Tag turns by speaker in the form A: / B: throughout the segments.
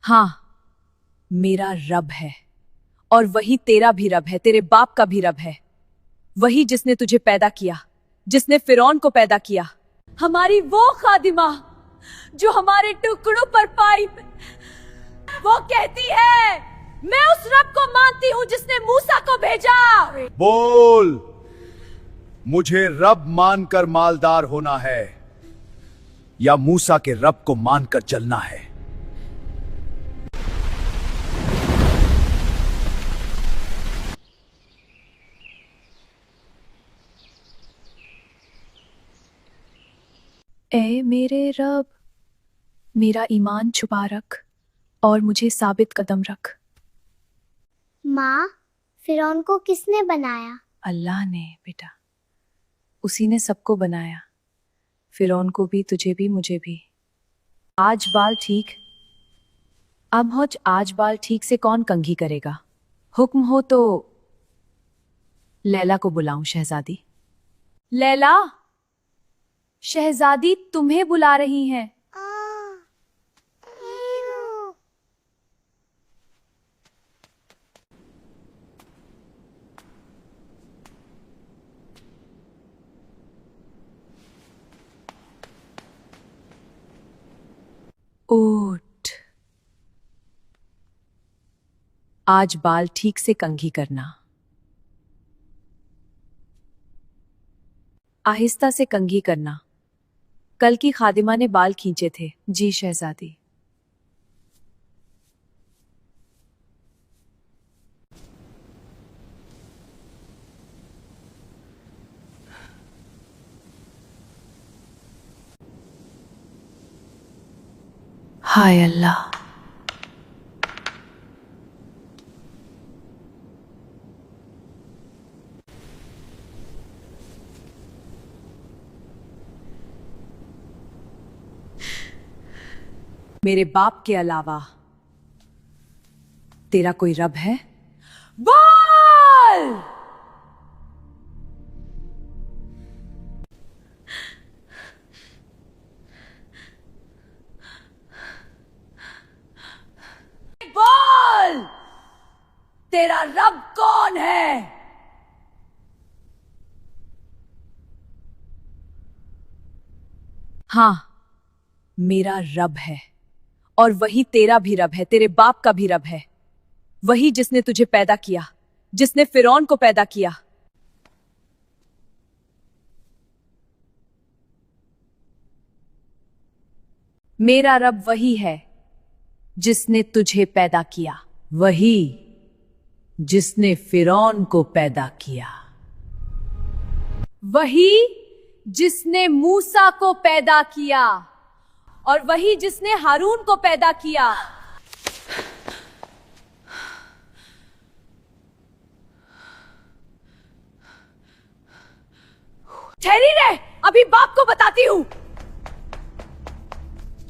A: हाँ, मेरा रब है और वही तेरा भी रब है, तेरे बाप का भी रब है। वही जिसने तुझे पैदा किया, जिसने फिरौन को पैदा किया। हमारी वो खादिमा जो हमारे टुकड़ों पर पाई, वो कहती है मैं उस रब को मानती हूँ जिसने मूसा को भेजा।
B: बोल, मुझे रब मानकर मालदार होना है या मूसा के रब को मानकर चलना है?
A: ए मेरे रब, मेरा ईमान छुपा रख और मुझे साबित कदम रख।
C: माँ, फिरौन को किसने बनाया?
A: अल्लाह ने बेटा, उसी ने सबको बनाया, फिरौन को भी, तुझे भी, मुझे भी। आज बाल ठीक, अब होच आज बाल ठीक से कौन कंघी करेगा? हुक्म हो तो लैला को बुलाऊं। शहजादी, लैला, शहजादी तुम्हें बुला रही हैं। उठ, आज बाल ठीक से कंघी करना, आहिस्ता से कंघी करना। कल की खादिमा ने बाल खींचे थे। जी शहजादी। हाय अल्लाह, मेरे बाप के अलावा तेरा कोई रब है? बोल! बोल! तेरा रब कौन है? हाँ, मेरा रब है और वही तेरा भी रब है, तेरे बाप का भी रब है। वही जिसने तुझे पैदा किया, जिसने फिरौन को पैदा किया। मेरा रब वही है जिसने तुझे पैदा किया, वही जिसने फिरौन को पैदा किया, वही जिसने मूसा को पैदा किया और वही जिसने हारून को पैदा किया। ठहरी रहे, अभी बाप को बताती हूं।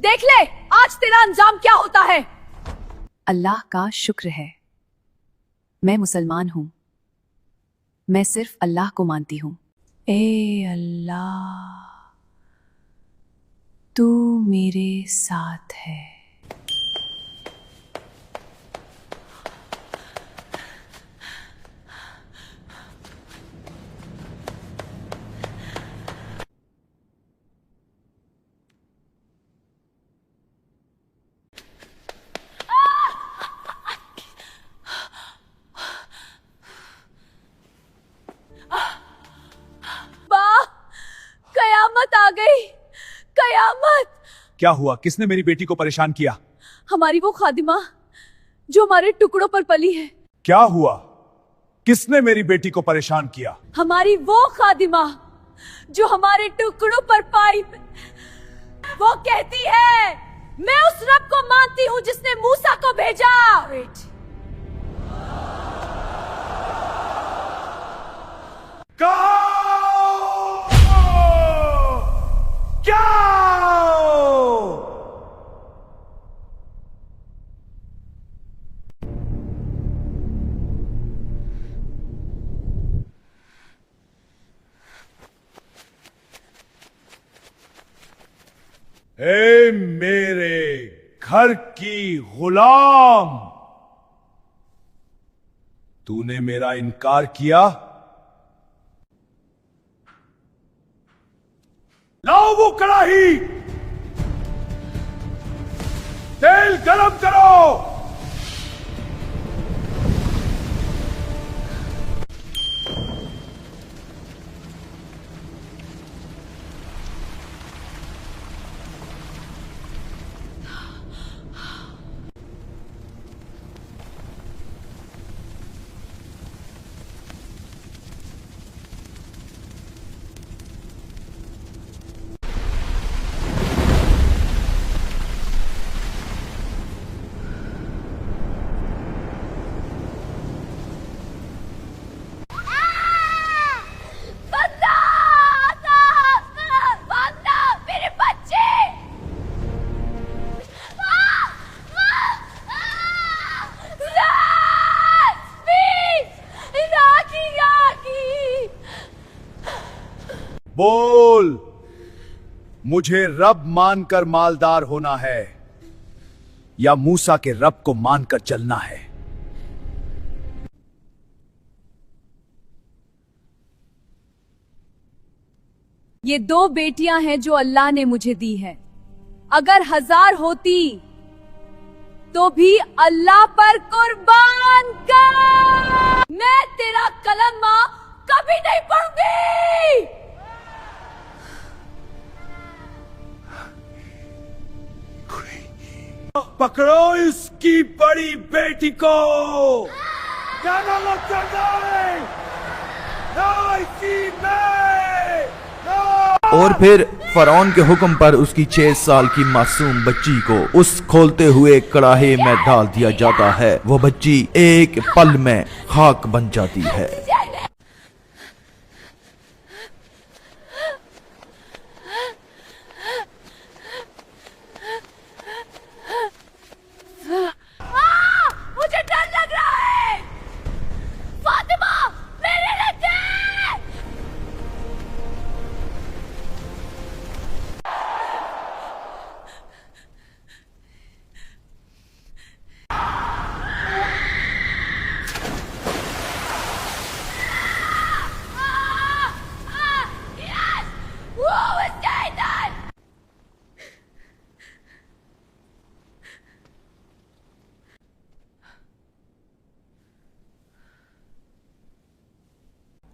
A: देख ले आज तेरा अंजाम क्या होता है। अल्लाह का शुक्र है, मैं मुसलमान हूं। मैं सिर्फ अल्लाह को मानती हूं। ए अल्लाह, तू मेरे साथ है। कयामत आ गई, कयामत।
B: क्या हुआ? किसने मेरी बेटी को परेशान किया?
A: हमारी वो खादिमा जो हमारे टुकड़ों पर पली है।
B: क्या हुआ? किसने मेरी बेटी को परेशान किया?
A: हमारी वो खादिमा जो हमारे टुकड़ों पर पाई, वो कहती है मैं उस रब को मानती हूँ जिसने मूसा को भेजा।
B: क्या? ए मेरे घर की गुलाम। तूने मेरा इनकार किया। लाओ वो कड़ाही, तेल गरम करो। बोल, मुझे रब मानकर मालदार होना है या मूसा के रब को मानकर चलना है?
A: ये 2 बेटियां हैं जो अल्लाह ने मुझे दी हैं। अगर 1000 होती तो भी अल्लाह पर कुर्बान कर। मैं तेरा कलमा कभी नहीं पढ़ूंगी।
B: पकड़ो इसकी बड़ी बेटी को। जाना मत जाए।
D: और फिर फरौन के हुक्म पर उसकी 6 साल की मासूम बच्ची को उस खोलते हुए कड़ाहे में डाल दिया जाता है। वो बच्ची एक पल में खाक बन जाती है।
A: मुझे डर लग रहा है। फातिमा, मेरे लिए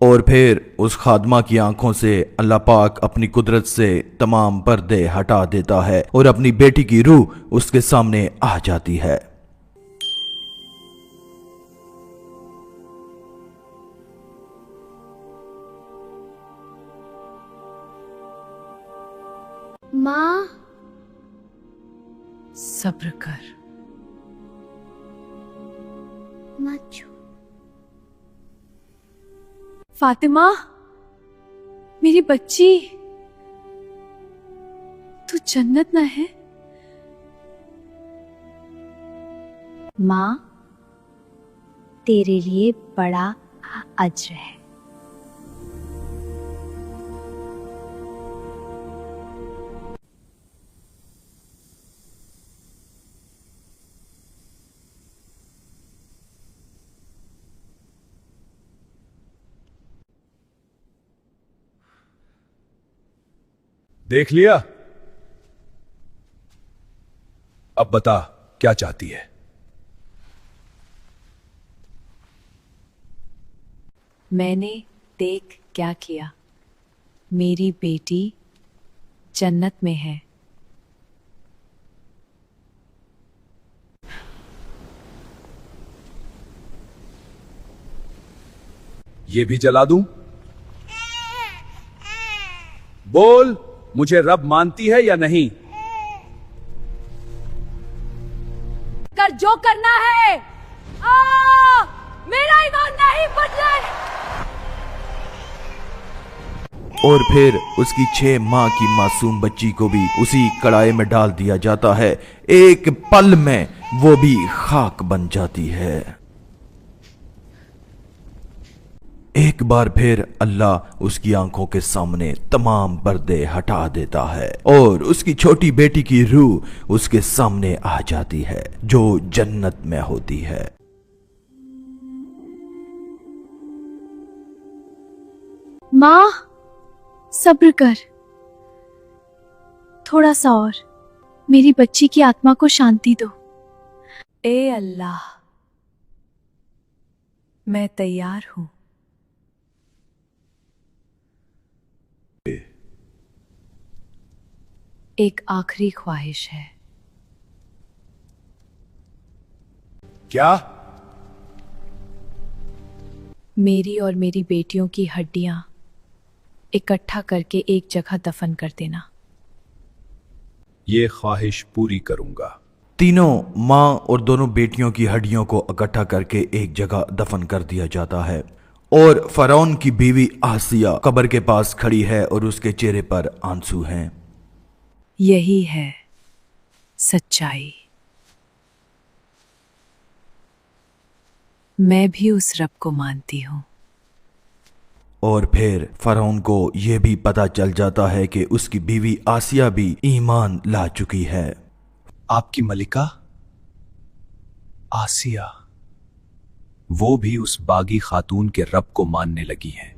D: और फिर उस खादमा की आंखों से अल्लाह पाक अपनी कुदरत से तमाम पर्दे हटा देता है और अपनी बेटी की रूह उसके सामने आ जाती है।
C: माँ,
A: सब्र कर।
C: मत छू।
A: फातिमा, मेरी बच्ची, तू जन्नत ना है?
C: माँ, तेरे लिए बड़ा अज्र है।
B: देख लिया? अब बता क्या चाहती है?
A: मैंने देख क्या किया। मेरी बेटी जन्नत में है।
B: ये भी जला दूं? बोल, मुझे रब मानती है या नहीं?
A: कर जो करना है। मेरा ईमान नहीं बदले।
D: और फिर उसकी 6 माह की मासूम बच्ची को भी उसी कड़ाहे में डाल दिया जाता है। एक पल में वो भी खाक बन जाती है। एक बार फिर अल्लाह उसकी आंखों के सामने तमाम पर्दे हटा देता है और उसकी छोटी बेटी की रूह उसके सामने आ जाती है जो जन्नत में होती है।
C: माँ, सब्र कर, थोड़ा सा और, मेरी बच्ची की आत्मा को शांति दो।
A: ए अल्लाह, मैं तैयार हूं। एक आखिरी ख्वाहिश है।
B: क्या?
A: मेरी और मेरी बेटियों की हड्डियां इकट्ठा करके एक जगह दफन कर देना।
B: ये ख्वाहिश पूरी करूंगा।
D: तीनों माँ और दोनों बेटियों की हड्डियों को इकट्ठा करके एक जगह दफन कर दिया जाता है और फरौन की बीवी आसिया कब्र के पास खड़ी है और उसके चेहरे पर आंसू हैं।
A: यही है सच्चाई। मैं भी उस रब को मानती हूं।
D: और फिर फरौन को यह भी पता चल जाता है कि उसकी बीवी आसिया भी ईमान ला चुकी है।
B: आपकी मलिका आसिया, वो भी उस बागी खातून के रब को मानने लगी है।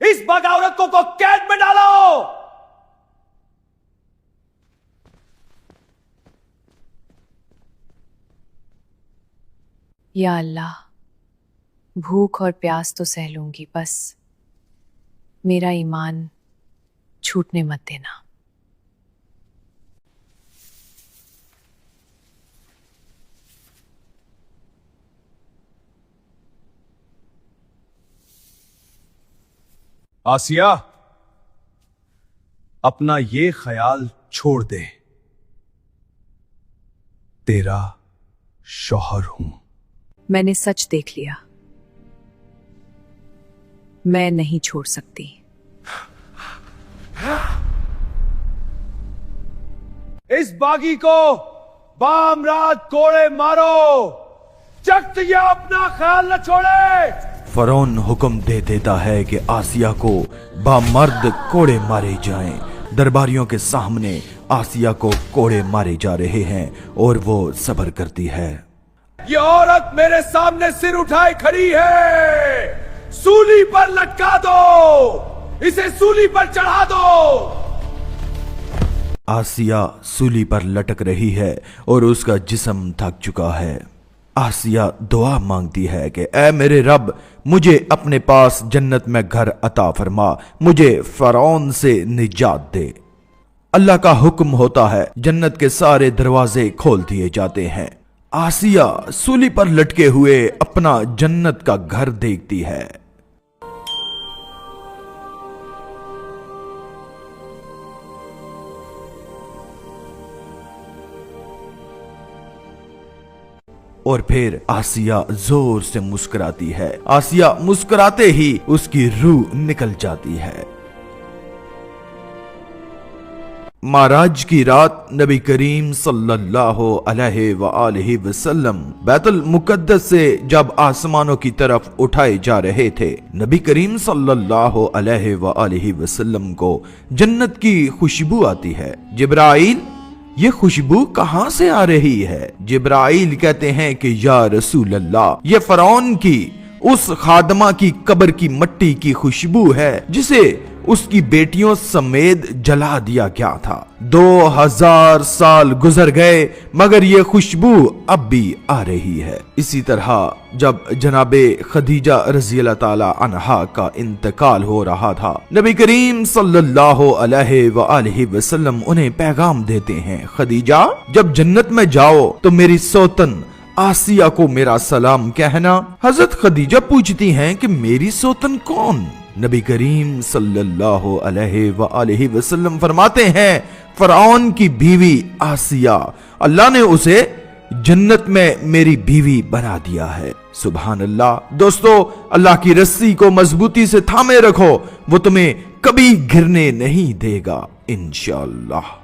B: इस बागा औरत को कैद में डालो।
A: या अल्लाह, भूख और प्यास तो सह लूंगी, बस मेरा ईमान छूटने मत देना।
B: आसिया, अपना ये ख्याल छोड़ दे, तेरा शौहर हूं।
A: मैंने सच देख लिया, मैं नहीं छोड़ सकती।
B: इस बागी को बाम रात कोड़े मारो, जब तक यह अपना ख्याल न छोड़े।
D: फरौन हुक्म दे देता है कि आसिया को बामर्द कोड़े मारे जाएं। दरबारियों के सामने आसिया को कोड़े मारे जा रहे हैं और वो सब्र करती है।
B: ये औरत मेरे सामने सिर उठाए खड़ी है, सूली पर लटका दो, इसे सूली पर चढ़ा दो।
D: आसिया सूली पर लटक रही है और उसका जिस्म थक चुका है। आसिया दुआ मांगती है कि ऐ मेरे रब, मुझे अपने पास जन्नत में घर अता फरमा, मुझे फरौन से निजात दे। अल्लाह का हुक्म होता है, जन्नत के सारे दरवाजे खोल दिए जाते हैं। आसिया सूली पर लटके हुए अपना जन्नत का घर देखती है। और फिर आसिया जोर से मुस्कुराती है। आसिया मुस्कुराते ही उसकी रूह निकल जाती है। महाराज की रात नबी करीम सल्लल्लाहु अलैहि वसल्लम बैतुल मुकद्दस से जब आसमानों की तरफ उठाए जा रहे थे, नबी करीम सल्लल्लाहु अलैहि वसल्लम को जन्नत की खुशबू आती है। जिब्राइल, ये खुशबू कहां से आ रही है? जिब्राइल कहते हैं कि या रसूल अल्लाह, ये फरौन की उस खादमा की कब्र की मट्टी की खुशबू है जिसे उसकी बेटियों समेत जला दिया गया था। 2000 साल गुजर गए मगर ये खुशबू अब भी आ रही है। इसी तरह जब जनाबे खदीजा रज़ी अल्लाह ताला अन्हा का इंतकाल हो रहा था, नबी करीम सल्लल्लाहु अलैहि वसल्लम उन्हें पैगाम देते हैं, खदीजा जब जन्नत में जाओ तो मेरी सौतन आसिया को मेरा सलाम कहना। हजरत खदीजा पूछती हैं कि मेरी सौतन कौन? नबी करीम सल्लल्लाहु अलैहि वसल्लम फरमाते हैं, फरौन की बीवी आसिया, अल्लाह ने उसे जन्नत में मेरी बीवी बना दिया है। सुभान अल्लाह। दोस्तों, अल्लाह की रस्सी को मजबूती से थामे रखो, वो तुम्हें कभी गिरने नहीं देगा इंशाअल्लाह।